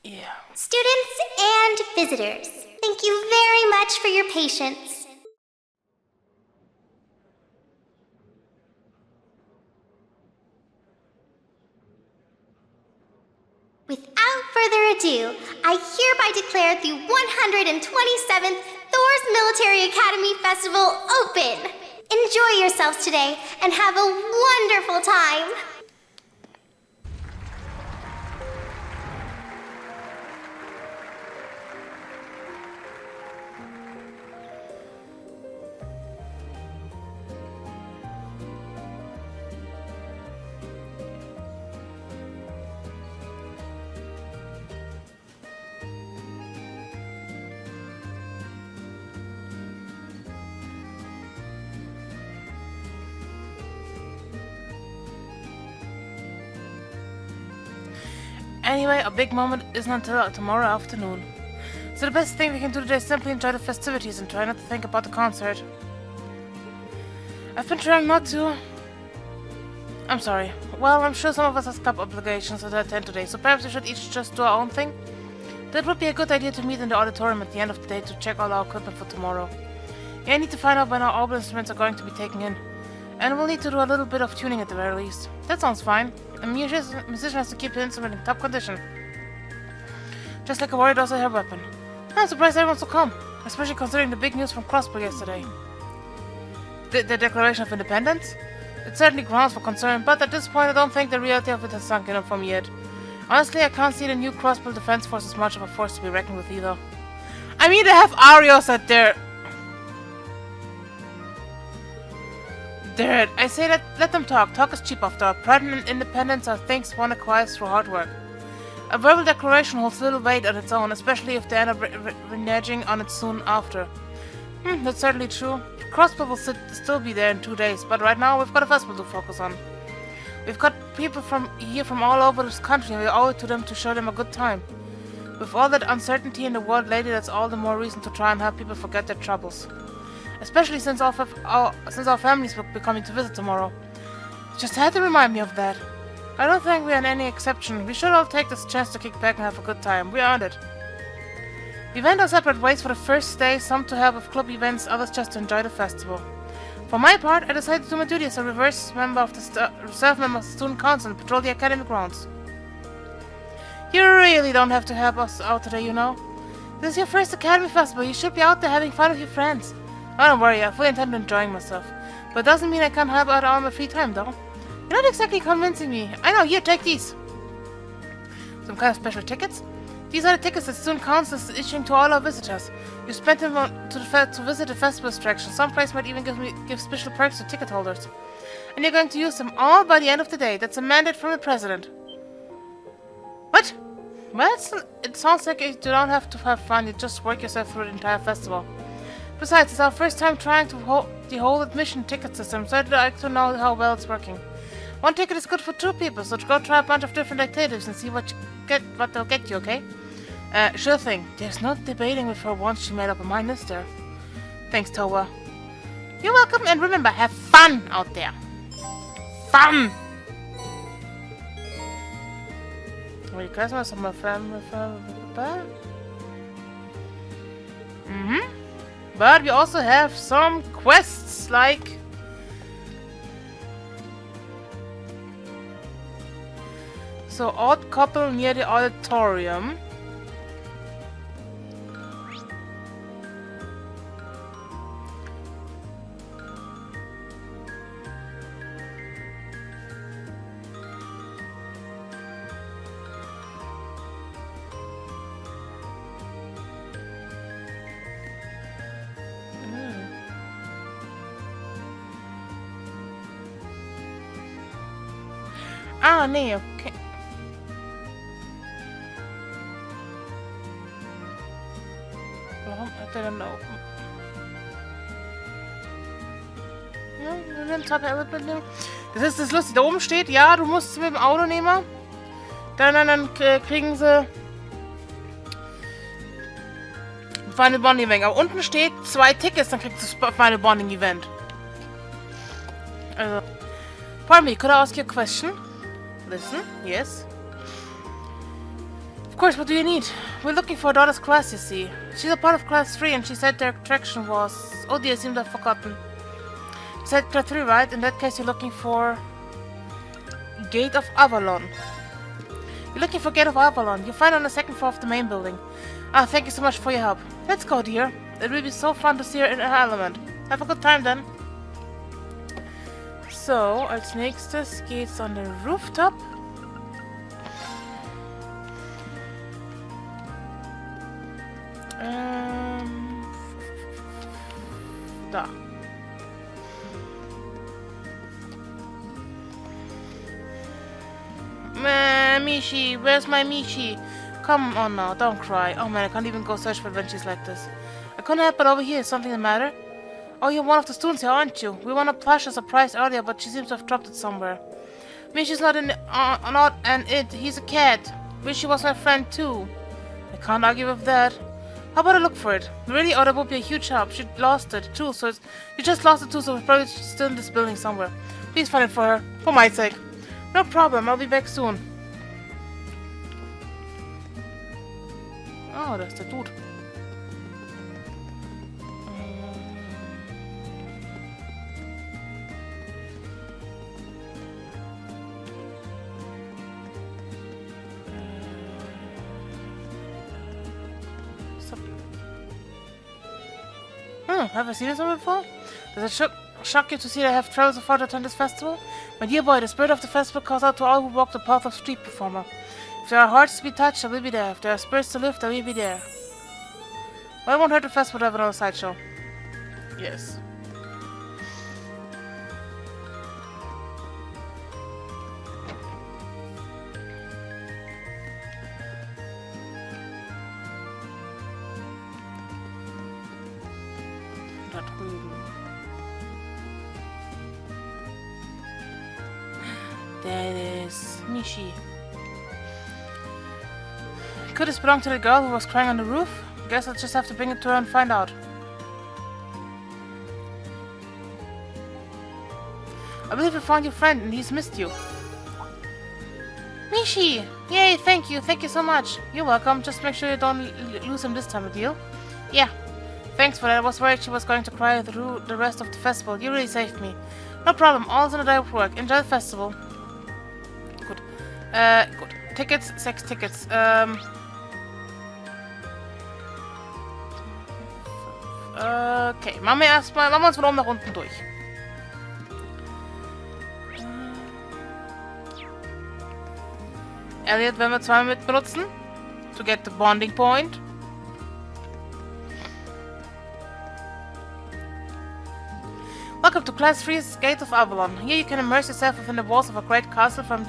Yeah. Students and visitors, thank you very much for your patience. Without further ado, I hereby declare the 127th Thor's Military Academy Festival open! Enjoy yourselves today and have a wonderful time! Anyway, a big moment isn't until tomorrow afternoon. So the best thing we can do today is simply enjoy the festivities and try not to think about the concert. I've been trying not to. I'm sorry. Well, I'm sure some of us have club obligations to attend today, so perhaps we should each just do our own thing? That would be a good idea to meet in the auditorium at the end of the day to check all our equipment for tomorrow. Yeah, I need to find out when our orbital instruments are going to be taken in. And we'll need to do a little bit of tuning at the very least. That sounds fine. A musician has to keep the instrument in top condition. Just like a warrior does a hair weapon. I'm surprised everyone will come, especially considering the big news from Crossbow yesterday. The Declaration of Independence? It's certainly grounds for concern, but at this point I don't think the reality of it has sunk in for me yet. Honestly, I can't see the new Crossbow Defense Force as much of a force to be reckoned with either. I mean, they have Arios at their... Dude, I say let them talk. Talk is cheap after all. Pride and independence are things one acquires through hard work. A verbal declaration holds little weight on its own, especially if they end up reneging on it soon after. That's certainly true. Crossbow will still be there in 2 days, but right now we've got a festival to focus on. We've got people from all over this country, and we owe it to them to show them a good time. With all that uncertainty in the world lately, that's all the more reason to try and help people forget their troubles. Especially since our families will be coming to visit tomorrow. Just had to remind me of that. I don't think we are any exception. We should all take this chance to kick back and have a good time. We earned it. We went our separate ways for the first day, some to help with club events, others just to enjoy the festival. For my part, I decided to do my duty as a reserve member of the student council and patrol the academy grounds. You really don't have to help us out today, you know. This is your first academy festival. You should be out there having fun with your friends. Oh, don't worry, I fully intend on enjoying myself. But it doesn't mean I can't help out all my free time, though. You're not exactly convincing me. I know, here, take these. Some kind of special tickets? These are the tickets that Student Council is issuing to all our visitors. You spent them to visit the festival attraction. Some place might even give special perks to ticket holders. And you're going to use them all by the end of the day. That's a mandate from the president. What? Well, it sounds like you don't have to have fun. You just work yourself through the entire festival. Besides, it's our first time trying the whole admission ticket system, so I'd like to know how well it's working. One ticket is good for 2 people, so go try a bunch of different activities and see what they'll get you, okay? Sure thing. There's no debating with her once she made up her mind, is there? Thanks, Towa. You're welcome, and remember, have fun out there. Fun! Merry Christmas, my friend. But we also have some quests, like... So, odd couple near the auditorium. Ah, nee, okay. Warum hat er denn da oben? Ja, das ist lustig. Da oben steht, ja, du musst es mit dem Auto nehmen. Dann kriegen sie Final Bonding Event. Aber unten steht 2 Tickets, dann kriegst du das Final Bonding Event. Also. Pardon me, could I ask you a question? Listen, yes. Of course, what do you need? We're looking for a daughter's class, you see. She's a part of class 3 and she said their attraction was... Oh dear, I seem to have forgotten. You said class 3, right? In that case, you're looking for... Gate of Avalon. You're looking for Gate of Avalon. You'll find it on the second floor of the main building. Ah, thank you so much for your help. Let's go, dear. It will be so fun to see her in her element. Have a good time, then. So, als nächstes geht's on the rooftop. Da. Mishi, where's my Mishi? Come on now, don't cry. Oh man, I can't even go search for adventures like this. I couldn't help but over here. Is something the matter? Oh, you're one of the students here, aren't you? We won a plush as a prize earlier, but she seems to have dropped it somewhere. Mishi's not an it. He's a cat. Wish she was my friend too. I can't argue with that. How about I look for it? Really? Oh, that would be a huge help. She lost it too, so you just lost it too, so it's probably still in this building somewhere. Please find it for her, for my sake. No problem. I'll be back soon. Oh, that's the dude. Have I seen this one before? Does it shock you to see that I have traveled so far to attend this festival? My dear boy, the spirit of the festival calls out to all who walk the path of street performer. If there are hearts to be touched, I will be there. If there are spirits to lift, I will be there. Well, I won't hurt the festival to have another sideshow. Yes. Da drüben. There is Mishi. Could this belong to the girl who was crying on the roof? Guess I'll just have to bring it to her and find out. I believe you found your friend and he's missed you. Mishi! Yay, thank you so much. You're welcome, just make sure you don't lose him this time, a deal? Yeah. Thanks for that, I was worried she was going to cry through the rest of the festival. You really saved me. No problem, all's in the day of work. Enjoy the festival. Good. Gut. Tickets, 6 Tickets. Okay, machen wir uns von oben nach unten durch. Elliot werden wir zweimal mit benutzen. To get the bonding point. Welcome to Class 3's Gate of Avalon. Here you can immerse yourself within the walls of a great castle from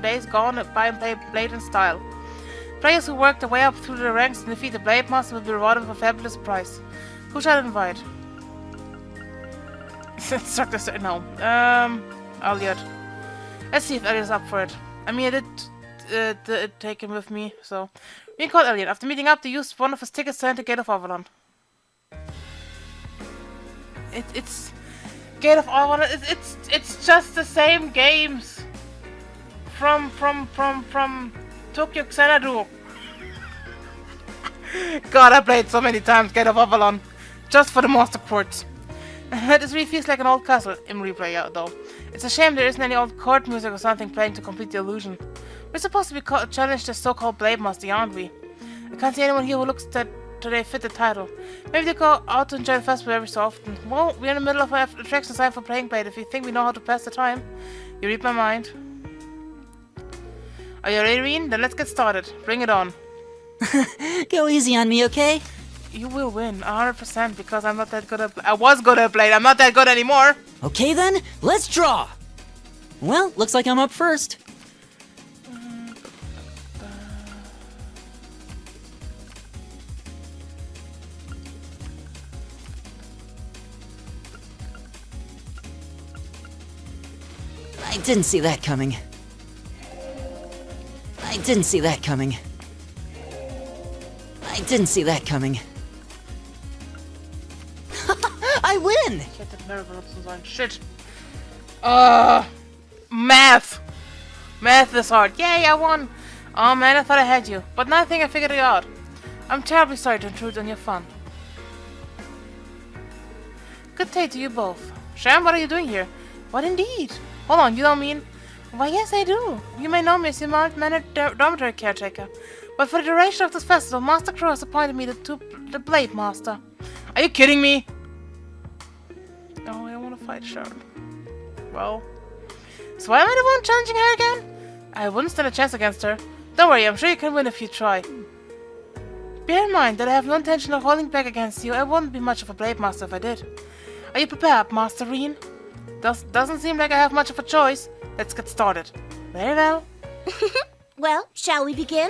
days gone by and play Blade in style. Players who work their way up through the ranks and defeat the Blade Master will be rewarded with a fabulous prize. Who shall I invite? Instructor said no. Elliot. Let's see if Elliot's up for it. I mean, I did take him with me, so... We can call Elliot. After meeting up, they used one of his tickets to enter Gate of Avalon. It's... Gate of Avalon, it's just the same games from Tokyo Xanadu. God, I played so many times Gate of Avalon just for the master ports. This really feels like an old castle in replay, though. It's a shame there isn't any old court music or something playing to complete the illusion. We're supposed to be challenged as so-called Blade Master, aren't we? I can't see anyone here who looks that they fit the title. Maybe they go out to enjoy the festival every so often. Well, we're in the middle of an attraction sign for playing Blade. If you think we know how to pass the time, you read my mind. Are you ready, Reen? Then let's get started. Bring it on. Go easy on me, okay? You will win, 100%, because I'm not that good at I was good at Blade. I'm not that good anymore. Okay then, let's draw! Well, looks like I'm up first. I didn't see that coming. I didn't see that coming. I didn't see that coming. I win! Ich hätte mehr benutzen sollen. Shit. Math! Math is hard. Yay, I won! Oh man, I thought I had you, but now I think I figured it out. I'm terribly sorry to intrude on your fun. Good day to you both. Sharon, what are you doing here? What indeed? Hold on, you don't mean... Why, yes, I do. You may know me as your mild-mannered dormitory caretaker. But for the duration of this festival, Master Crow has appointed me the Blade Master. Are you kidding me? Oh, I want to fight Sharon. Well... So why am I the one challenging her again? I wouldn't stand a chance against her. Don't worry, I'm sure you can win if you try. Bear in mind that I have no intention of holding back against you. I wouldn't be much of a Blade Master if I did. Are you prepared, Master Reen? Doesn't seem like I have much of a choice. Let's get started. Very well. Well, shall we begin?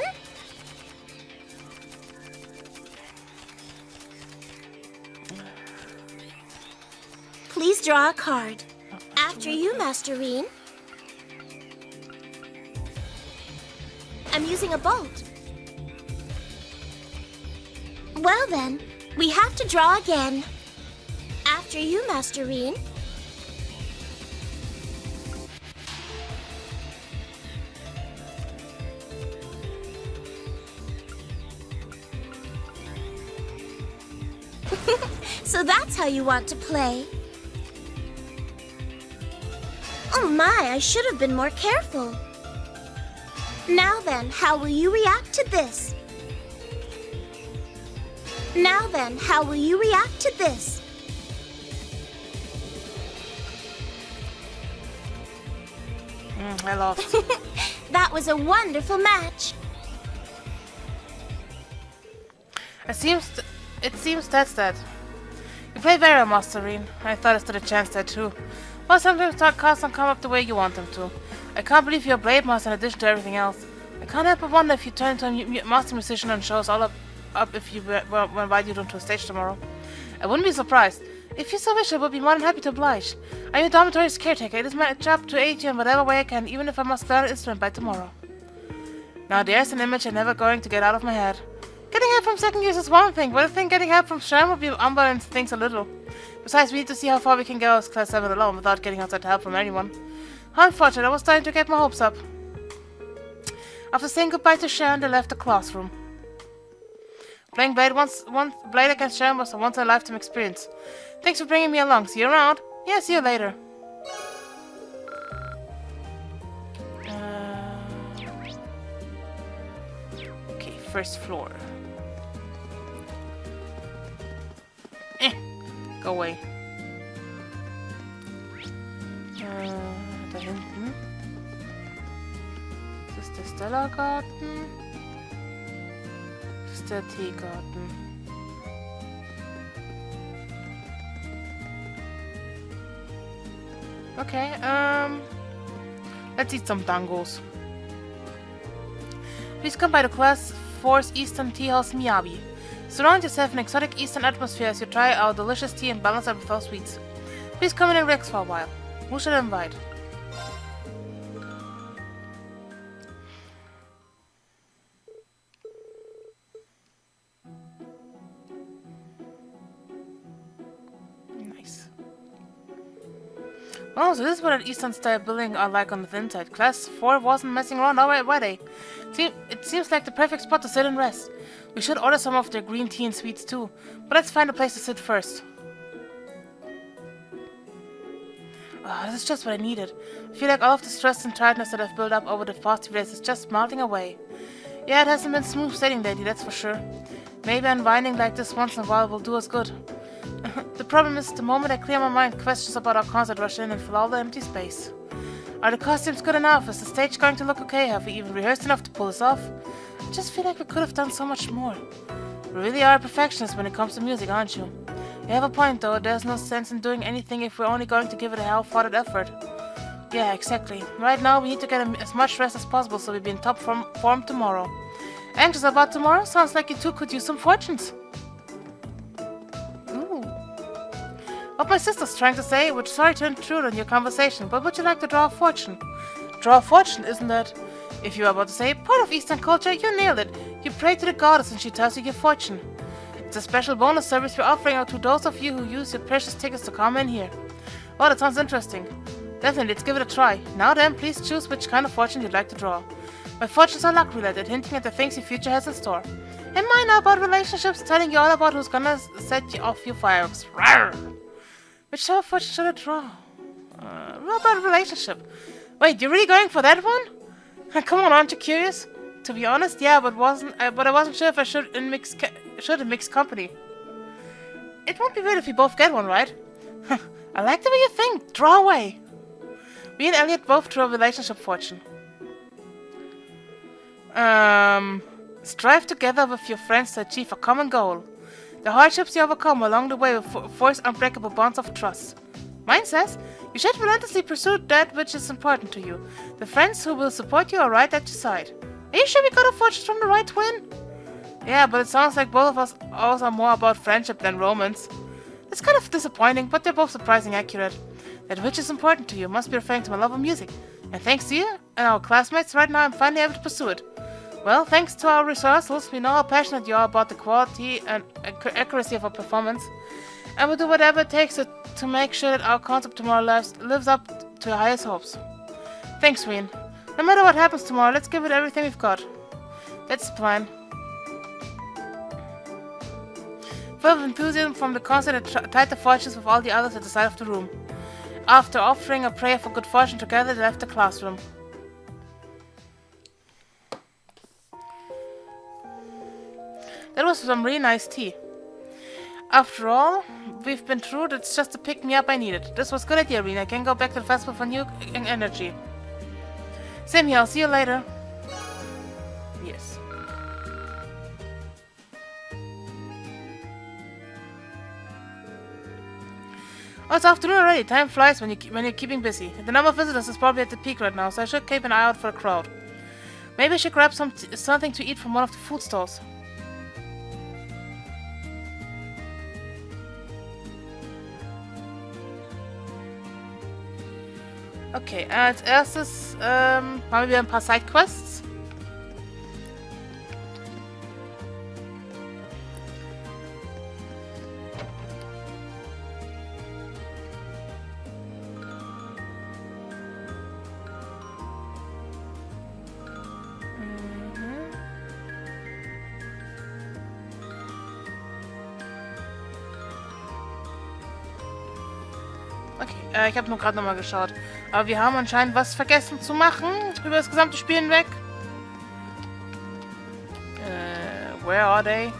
Please draw a card. After you, Master Reen. I'm using a bolt. Well then, we have to draw again. After you, Master Reen. So that's how you want to play. Oh my, I should have been more careful. Now then, how will you react to this? Now then, how will you react to this? I lost. That was a wonderful match. It seems that's that. You play very well, Master Reen. I thought I stood a chance there too. Well, sometimes cards don't come up the way you want them to. I can't believe you're a Blade Master in addition to everything else. I can't help but wonder if you turn into a master musician and show us all up if you invite you onto a stage tomorrow. I wouldn't be surprised. If you so wish, I would be more than happy to oblige. I'm your dormitory's caretaker. It is my job to aid you in whatever way I can, even if I must learn an instrument by tomorrow. Now there's an image I'm never going to get out of my head. Getting help from second years is one thing, but I think getting help from Sharon would be unbalance things a little. Besides, we need to see how far we can go as Class 7 alone without getting outside help from anyone. How unfortunate, I was starting to get my hopes up. After saying goodbye to Sharon, they left the classroom. Playing Blade against Sharon was a once-in-a-lifetime experience. Thanks for bringing me along. See you around. Yeah, see you later. Okay, first floor. Go away. Da hinten. Das ist der Stella-Garten. Das ist der Teegarten. Okay, let's eat some dangos. Please come by the Class 4's Eastern Tea House Miyabi. Surround yourself in exotic Eastern atmosphere as you try our delicious tea and balance it with our sweets. Please come in and relax for a while. Who should I invite? Nice. Oh, so this is what an Eastern-style building are like on the inside. Class 4 wasn't messing around, were they? It seems like the perfect spot to sit and rest. We should order some of their green tea and sweets too, but let's find a place to sit first. Oh, this is just what I needed. I feel like all of the stress and tiredness that I've built up over the past few days is just melting away. Yeah, it hasn't been smooth sailing lately, that's for sure. Maybe unwinding like this once in a while will do us good. The problem is, the moment I clear my mind, questions about our concert rush in and fill all the empty space. Are the costumes good enough? Is the stage going to look okay? Have we even rehearsed enough to pull this off? I just feel like we could have done so much more. We really are perfectionists when it comes to music, aren't you? You have a point though, there's no sense in doing anything if we're only going to give it a half-hearted effort. Yeah, exactly. Right now we need to get as much rest as possible so we'll be in top form tomorrow. Anxious about tomorrow? Sounds like you two could use some fortunes. Ooh. What my sister's trying to say, we're sorry to intrude on your conversation, but would you like to draw a fortune? Draw a fortune, isn't that? If you were about to say part of Eastern culture, you nailed it. You pray to the goddess and she tells you your fortune. It's a special bonus service we're offering out to those of you who use your precious tickets to come in here. Well, that sounds interesting. Definitely, let's give it a try. Now then, please choose which kind of fortune you'd like to draw. My fortunes are luck related, hinting at the things your future has in store. And mine are about relationships, telling you all about who's gonna set you off your fireworks. Rawr! Which type of fortune should I draw? About relationship. Wait, you're really going for that one? Come on, aren't you curious? To be honest, yeah, but I wasn't sure if I should in mixed company. It won't be weird if we both get one, right? I like the way you think. Draw away. Me and Elliot both drew a relationship fortune. Strive together with your friends to achieve a common goal. The hardships you overcome along the way will force unbreakable bonds of trust. Mine says, you should relentlessly pursue that which is important to you. The friends who will support you are right at your side. Are you sure we got a fortune from the right twin? Yeah, but it sounds like both of us are more about friendship than romance. It's kind of disappointing, but they're both surprisingly accurate. That which is important to you must be referring to my love of music. And thanks to you and our classmates, right now I'm finally able to pursue it. Well, thanks to our rehearsals, we know how passionate you are about the quality and accuracy of our performance. And we'll do whatever it takes to make sure that our concert tomorrow lives up to your highest hopes. Thanks, Ween. No matter what happens tomorrow, let's give it everything we've got. That's the plan. Full of enthusiasm from the concert, I tied the fortunes with all the others at the side of the room. After offering a prayer for good fortune together, they left the classroom. That was some really nice tea. After all we've been through, it's just the pick-me-up I needed. This was a good idea, Rena. I can go back to the festival for new energy. Same here, I'll see you later. Yes. Oh, it's afternoon already. Time flies when you're keeping busy. The number of visitors is probably at the peak right now, so I should keep an eye out for a crowd. Maybe I should grab something to eat from one of the food stalls. Okay, als erstes machen wir ein paar Sidequests. Okay, ich habe nur gerade nochmal geschaut. Aber wir haben anscheinend was vergessen zu machen über das gesamte Spiel hinweg. Where are they?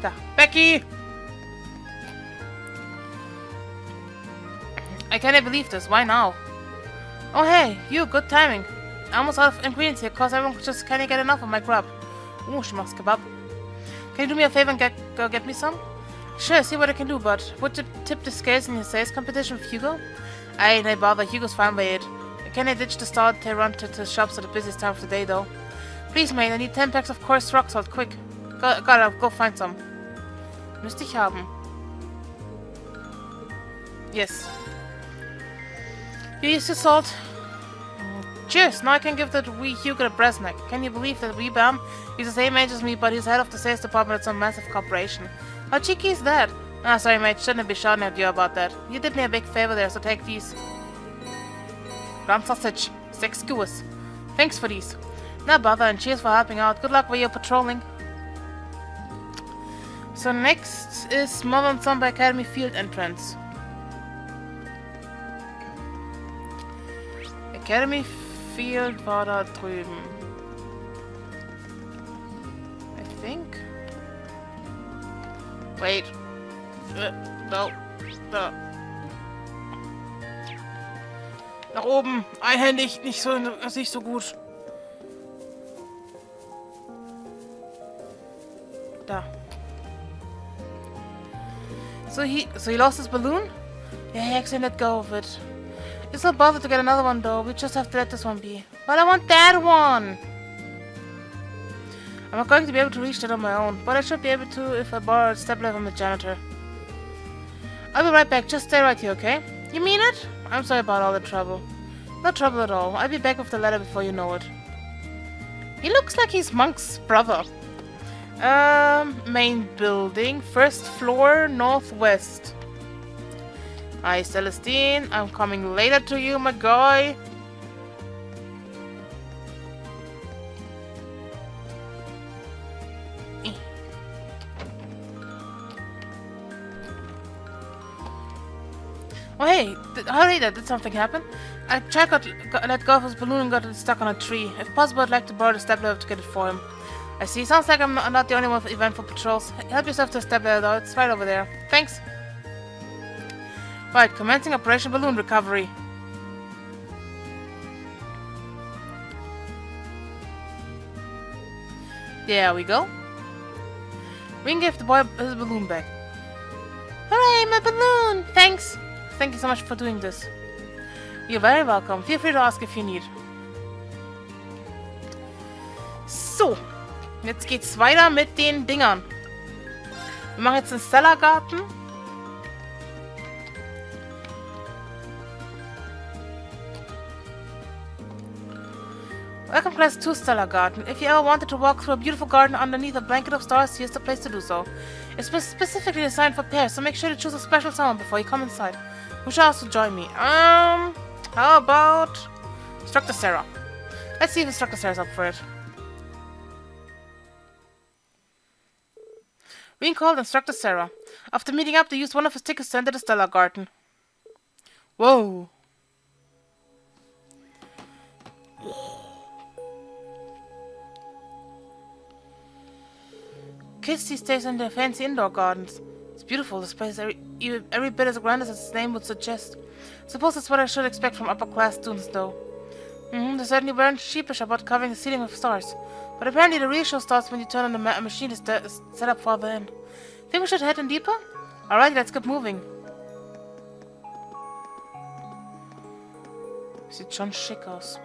Da, Becky! I can't believe this. Why now? Oh hey, you, good timing. I'm almost out of ingredients here, cause everyone just can't get enough of my grub. Ooh, she makes kebab. Can you do me a favor and go get me some? Sure, see what I can do, but would you tip the scales in your sales competition with Hugo? I ain't bother, Hugo's fine by it. Can I ditch the stall to run to the shops at the busiest time of the day, though? Please, mate, I need 10 packs of coarse rock salt, quick. Gotta go find some. Müsste ich haben. Yes. You use your salt. Cheers, now I can give that wee Hugo a brass neck. Can you believe that wee Bam? He's the same age as me, but he's head of the sales department at some massive corporation. How cheeky is that? Ah, sorry mate, shouldn't be shouting at you about that. You did me a big favor there, so take these. Ground sausage. 6 skewers. Thanks for these. No bother, and cheers for helping out. Good luck with your patrolling. So next is Mother and Son by Academy Field entrance. Academy Field war da drüben. I think. Wait. No. Da. Nach oben. Einhändig. Nicht so gut. Da. So he lost his balloon? Yeah, he actually let go of it. It's not bothered to get another one though. We just have to let this one be. But I want that one! I'm not going to be able to reach that on my own, but I should be able to if I borrow a stepladder from the janitor. I'll be right back, just stay right here, okay? You mean it? I'm sorry about all the trouble. No trouble at all. I'll be back with the ladder before you know it. He looks like he's Monk's brother. Main building, first floor, northwest. Hi, Celestine. I'm coming later to you, my guy. Oh hey, hurry there, did something happen? A child let go of his balloon and got stuck on a tree. If possible, I'd like to borrow the step ladder to get it for him. I see, sounds like I'm not the only one with eventful patrols. Help yourself to the step ladder though, it's right over there. Thanks. Right, commencing Operation Balloon Recovery. There we go. Ring gave the boy his balloon back. Hooray, my balloon! Thanks! Thank you so much for doing this. You're very welcome. Feel free to ask if you need. So, jetzt geht's weiter mit den Dingern. Wir machen jetzt den Stellargarten. Welcome class to Stellar Garden. If you ever wanted to walk through a beautiful garden underneath a blanket of stars, here's the place to do so. It's specifically designed for pairs, so make sure to choose a special someone before you come inside. Who shall also join me? How about Instructor Sarah? Let's see if Instructor Sarah's up for it. Ring called Instructor Sarah. After meeting up, they used one of his tickets to enter the Stellar Garden. Whoa. Kids these days in their fancy indoor gardens. It's beautiful. This place is every bit as grand as its name would suggest. Suppose that's what I should expect from upper-class students, though. They certainly weren't sheepish about covering the ceiling with stars. But apparently the real show starts when you turn on the machine is set up farther in. Think we should head in deeper? Alright, let's get moving. Sieht schon schick aus.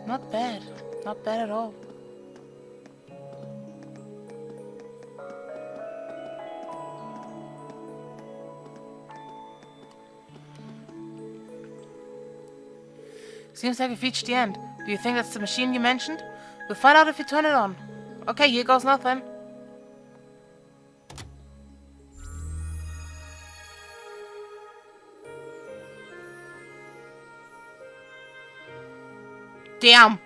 Not bad. Not bad at all. Seems like we've reached the end. Do you think that's the machine you mentioned? We'll find out if you turn it on. Okay, here goes nothing. Damn!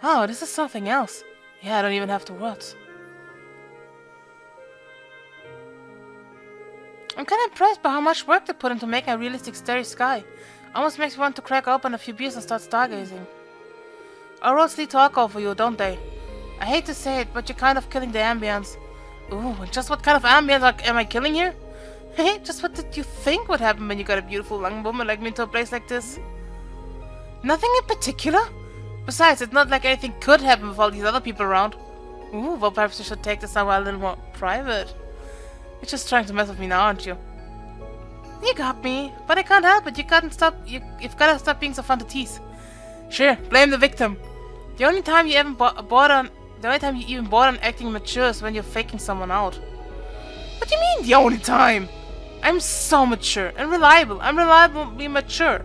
Oh, this is something else. Yeah, I don't even have the words. I'm kinda impressed by how much work they put into making a realistic starry sky. Almost makes me want to crack open a few beers and start stargazing. Our roads lead to alcohol for you, don't they? I hate to say it, but you're kind of killing the ambience. Ooh, and just what kind of ambience am I killing here? Hey, just what did you think would happen when you got a beautiful young woman like me into a place like this? Nothing in particular? Besides, it's not like anything could happen with all these other people around. Ooh, well perhaps you should take this somewhere a little more private. You're just trying to mess with me now, aren't you? You got me, but I can't help it. You've gotta stop being so fun to tease. Sure, blame the victim. The only time you even bother on acting mature is when you're faking someone out. What do you mean, the only time? I'm so mature and reliable. I'm reliably mature.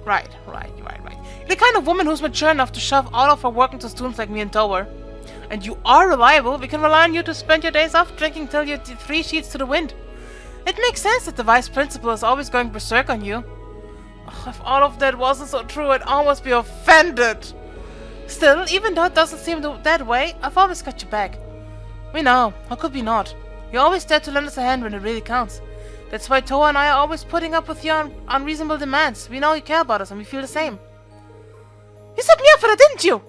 Right. You're the kind of woman who's mature enough to shove all of her work into students like me and Tower. And you are reliable. We can rely on you to spend your days off drinking till you're 3 sheets to the wind. It makes sense that the vice principal is always going berserk on you. Oh, if all of that wasn't so true, I'd almost be offended. Still, even though it doesn't seem that way, I've always got your back. We know. How could we not? You're always there to lend us a hand when it really counts. That's why Toa and I are always putting up with your unreasonable demands. We know you care about us and we feel the same. You set me up for that, didn't you?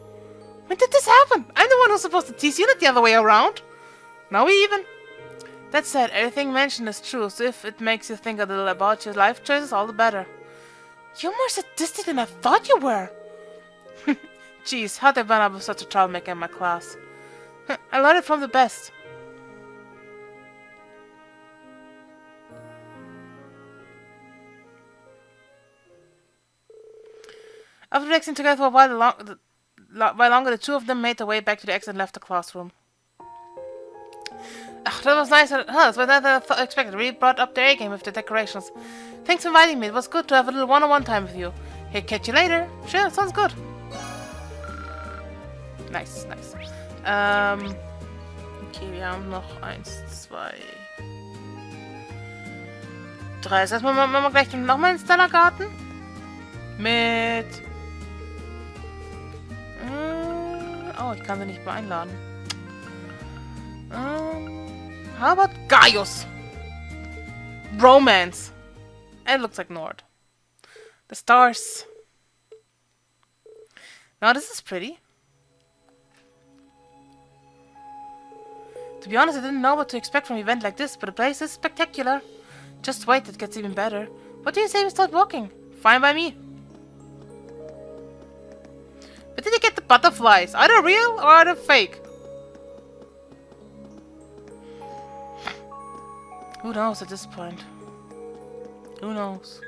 When did this happen? I'm the one who's supposed to tease you, not the other way around. Now we even. That said, everything mentioned is true, so if it makes you think a little about your life choices, all the better. You're more sadistic than I thought you were. Jeez, how'd I run up with such a troublemaker in my class? I learned it from the best. After relaxing together for a while longer, the two of them made their way back to the exit and left the classroom. That was nice. That's what I expected. Really brought up the A game with the decorations. Thanks for inviting me. It was good to have a little one-on-one time with you. Hey, catch you later. Sure, sounds good. Nice. Okay, wir haben noch 1, 2. 3. Das heißt, machen wir gleich nochmal einen Stellargarten. Mit... Oh, ich kann sie nicht mehr einladen. How about Gaius? Romance. It looks like Nord. The stars. Now this is pretty. To be honest, I didn't know what to expect from an event like this, but the place is spectacular. Just wait, it gets even better. What do you say we start walking? Fine by me. But did you get the butterflies? Are they real or are they fake? Who knows at this point? Who knows?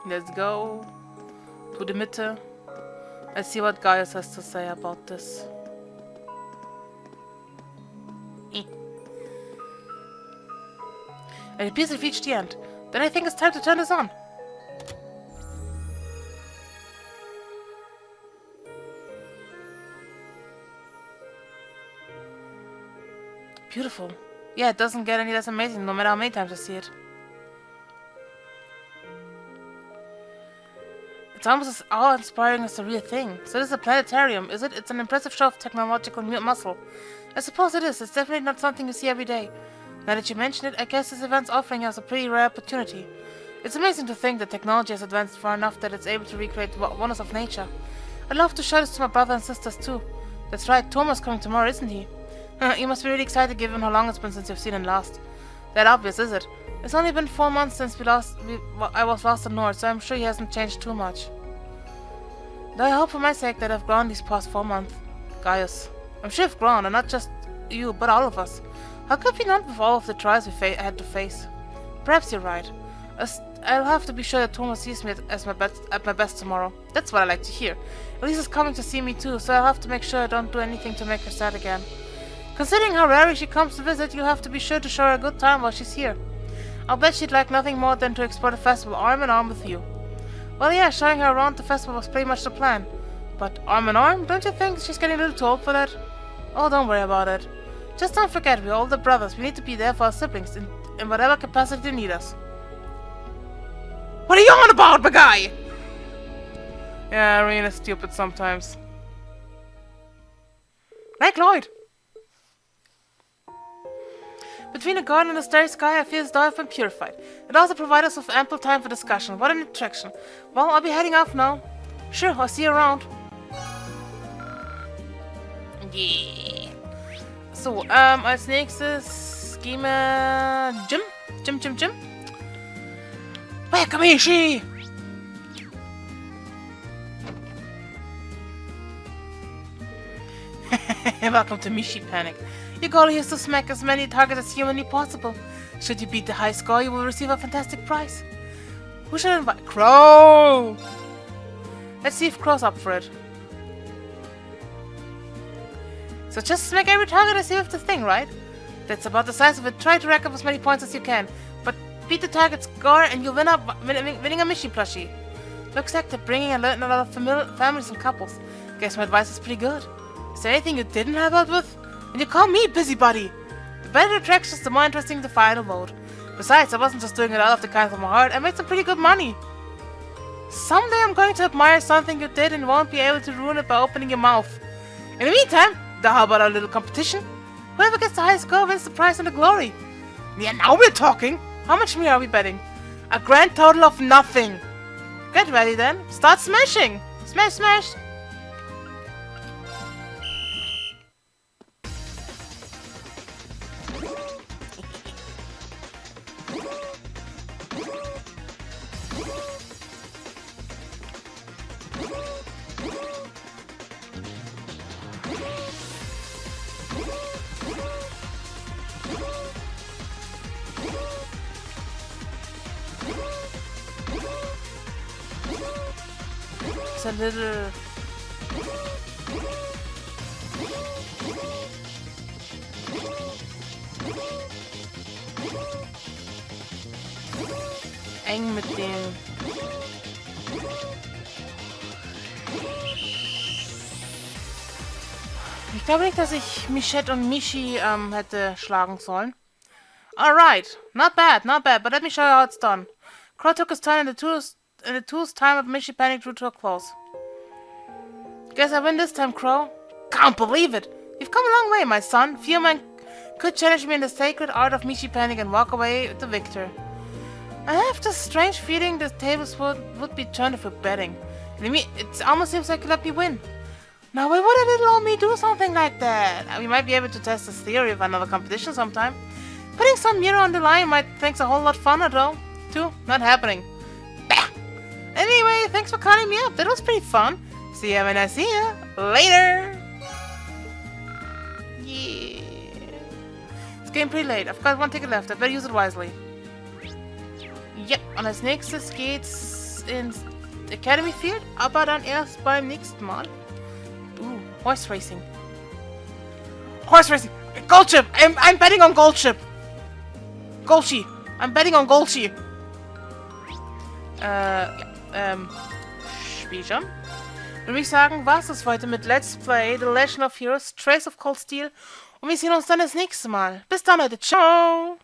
Let's go to the Mitte. Let's see what Gaius has to say about this. It appears we've reached the end. Then I think it's time to turn this on. Beautiful. Yeah, it doesn't get any less amazing no matter how many times I see it. It's almost as awe-inspiring as the real thing. So this is a planetarium, is it? It's an impressive show of technological muscle. I suppose it is. It's definitely not something you see every day. Now that you mention it, I guess this event's offering us a pretty rare opportunity. It's amazing to think that technology has advanced far enough that it's able to recreate wonders of nature. I'd love to show this to my brother and sisters too. That's right, Thomas coming tomorrow, isn't he? You must be really excited given how long it's been since you've seen him last. That obvious, is it? It's only been 4 months since I was last in North, so I'm sure he hasn't changed too much. Though I hope for my sake that I've grown these past 4 months. Gaius. I'm sure I've grown, and not just you, but all of us. How could we not with all of the trials we had to face? Perhaps you're right. I'll have to be sure that Thomas sees me at my best tomorrow. That's what I like to hear. Elisa's coming to see me too, so I'll have to make sure I don't do anything to make her sad again. Considering how rarely she comes to visit, you'll have to be sure to show her a good time while she's here. I'll bet she'd like nothing more than to explore the festival arm in arm with you. Well, yeah, showing her around the festival was pretty much the plan. But arm in arm, don't you think she's getting a little too old for that? Oh, don't worry about it. Just don't forget, we're older brothers. We need to be there for our siblings in whatever capacity they need us. What are you on about, my guy? Yeah, Rena's stupid sometimes. Like Lloyd. Between the garden and the starry sky, I feel as though I've been purified. It also provides us with ample time for discussion. What an attraction. Well, I'll be heading off now. Sure, I'll see you around. Yeah. So, als nächstes gehen wir Gym. Welcome, Ishi! Welcome to Mishi Panic. Your goal here is to smack as many targets as humanly possible. Should you beat the high score, you will receive a fantastic prize. Who should I invite? Crow! Let's see if Crow's up for it. So just smack every target and see if the thing, right? That's about the size of it. Try to rack up as many points as you can. But beat the target score and you'll winning a Mishi plushie. Looks like they're bringing a lot of families and couples. Guess my advice is pretty good. Is there anything you didn't help out with? And you call me busybody! The better attractions, the more interesting the final mode. Besides, I wasn't just doing it out of the kindness of my heart, I made some pretty good money. Someday I'm going to admire something you did and won't be able to ruin it by opening your mouth. In the meantime, how about a little competition? Whoever gets the highest score wins the prize and the glory. Yeah, now we're talking! How much more are we betting? A grand total of nothing! Get ready then, start smashing! Smash, smash! It's a little... eng mit dem... Ich glaube nicht, dass ich Michette und Michi hätte schlagen sollen. Alright, not bad, but let me show you how it's done. Crow took his turn and the two's time of Mishy panic drew to a close. Guess I win this time, Crow. Can't believe it! You've come a long way, my son. Few men could challenge me in the sacred art of Mishy panic and walk away the victor. I have this strange feeling the tables would be turned if we're betting. It almost seems like you let me win. Now, why would a little old me do something like that? We might be able to test this theory of another competition sometime. Putting some mirror on the line might things a whole lot funner, though. Too, not happening. Bah! Anyway, thanks for calling me up. That was pretty fun. See you when I see you. Later! Yeah. It's getting pretty late. I've got one ticket left. I better use it wisely. Yep, und als nächstes geht's ins Academy Field, aber dann erst beim nächsten Mal. Horse racing. Horse racing! Gold chip! I'm betting on gold chip! Golchi! I'm betting on Golchi! Spiel schon. Dann würde ich sagen, war's das heute mit Let's Play The Legend of Heroes, Trace of Cold Steel. Und wir sehen uns dann das nächste Mal. Bis dann, Leute. Ciao!